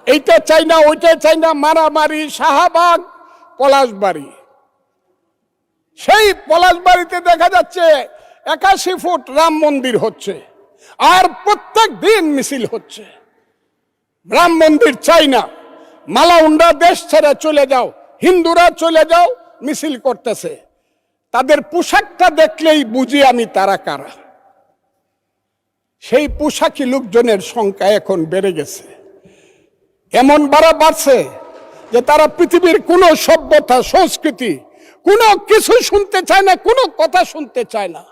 এইটা চাই না, ওইটা চাই না, মারামারি, শাহবাগ, পলাশবাড়ি। সেই পলাশবাড়িতে দেখা যাচ্ছে 81 ফুট রাম মন্দির হচ্ছে, আর প্রত্যেক দিন মিছিল হচ্ছে। রাম মন্দির চাই না, মালাউন্ডা দেশ ছেড়ে চলে যাও, হিন্দুরা চলে যাও, মিছিল করতেছে। তাদের পোশাকটা দেখলেই বুঝি আমি তারা কারা। সেই পোশাকি লোকজনের সংখ্যা এখন বেড়ে গেছে, এমন বাড়ছে যে তারা পৃথিবীর কোনো সভ্যতা, সংস্কৃতি, কোনো কিছু শুনতে চায় না, কোনো কথা শুনতে চায় না।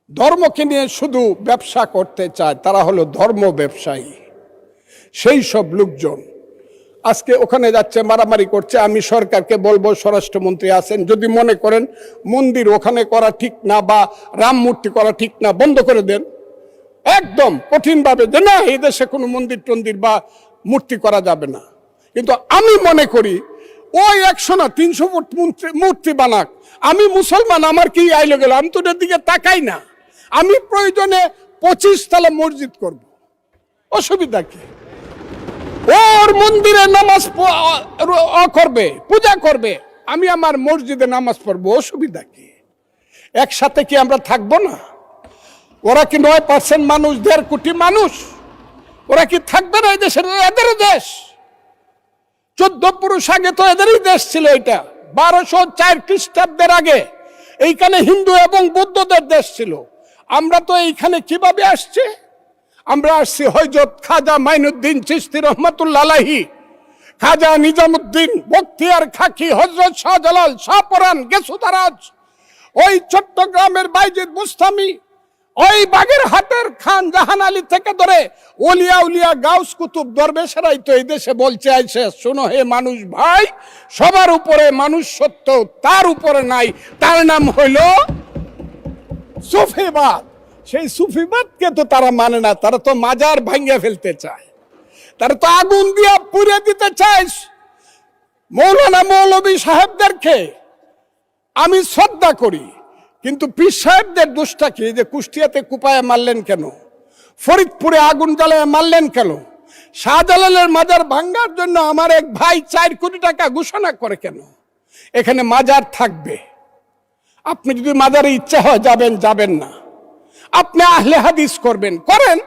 ধর্মকে নিয়ে শুধু ব্যবসা করতে চায়, তারা হলো ধর্ম ব্যবসায়ী। সেই সব লোকজন আজকে ওখানে যাচ্ছে, মারামারি করছে। আমি সরকারকে বলবো, স্বরাষ্ট্রমন্ত্রী আছেন, যদি মনে করেন মন্দির ওখানে করা ঠিক না বা রাম মূর্তি করা ঠিক না, বন্ধ করে দেন একদম কঠিনভাবে, যে না এই দেশে কোনো মন্দির টন্দির বা মূর্তি করা যাবে না। কিন্তু আমি মনে করি ওই 100 না 300 ফুট মূর্তি বানাক, আমি মুসলমান, আমার কি আইলো গেল, আমি তো ওদের দিকে তাকাই না। আমি প্রয়োজনে 25 তলা মসজিদ করব, অসুবিধা কি? ওর মন্দিরে নামাজ করবে, পূজা করবে, আমি আমার মসজিদে নামাজ পড়বো, অসুবিধা কি? একসাথে কি আমরা থাকবো না? ওরা কি 9% মানুষ, 1.5 কোটি মানুষ, ওরা কি থাকবে না এই দেশের? এদের দেশ। 14 পুরুষ আগে তো এদেরই দেশ ছিল। এটা 1204 খ্রিস্টাব্দের আগে এইখানে হিন্দু এবং বৌদ্ধদের দেশ ছিল। আমরা তো এইখানে কিভাবে আসছি? আমরা আসছি হযরত খাজা মাইনুদ্দিন চিশতি রহমাতুল্লাহ আলাইহি, খাজা নিজামুদ্দিন বখতিয়ার খাকি, হযরত শাহজালাল, শাহপরান, গেসুদারাজ, ওই চট্টগ্রামের বাইজিদ বুস্তামি, ওই বাগেরহাটের খান জাহান আলী থেকে ধরে ওলিয়া উলিয়া গাউস কুতুব দরবেশেরাই তো এই দেশে বলছে আইসে, শোনো হে মানুষ ভাই, সবার উপরে মানুষ সত্য, তার উপরে নাই, তার নাম হইল সুফিবাদ। সেই সুফিবাদকে তো তারা মানে না, তারা তো মাজার ভাঙ্গে ফেলতে চায়, তারা তো আগুন দিয়া পুড়ে দিতে চায়। মৌলানা মৌলভী সাহেবদেরকে আমি শ্রদ্ধা করি, কিন্তু পীর সাহেবদের দোষটা কি? যে কুষ্টিয়াতে কুপায়ে মারলেন কেন? ফরিদপুরে আগুন জ্বালায় মারলেন কেন? শাহজালালের মাজার ভাঙ্গার জন্য আমার এক ভাই 4 কোটি টাকা ঘোষণা করে কেন? এখানে মাজার থাকবে, আপনি যদি মাজারে ইচ্ছা হয় যাবেন, যাবেন না। আপনি আহলে হাদিস করবেন, করেন,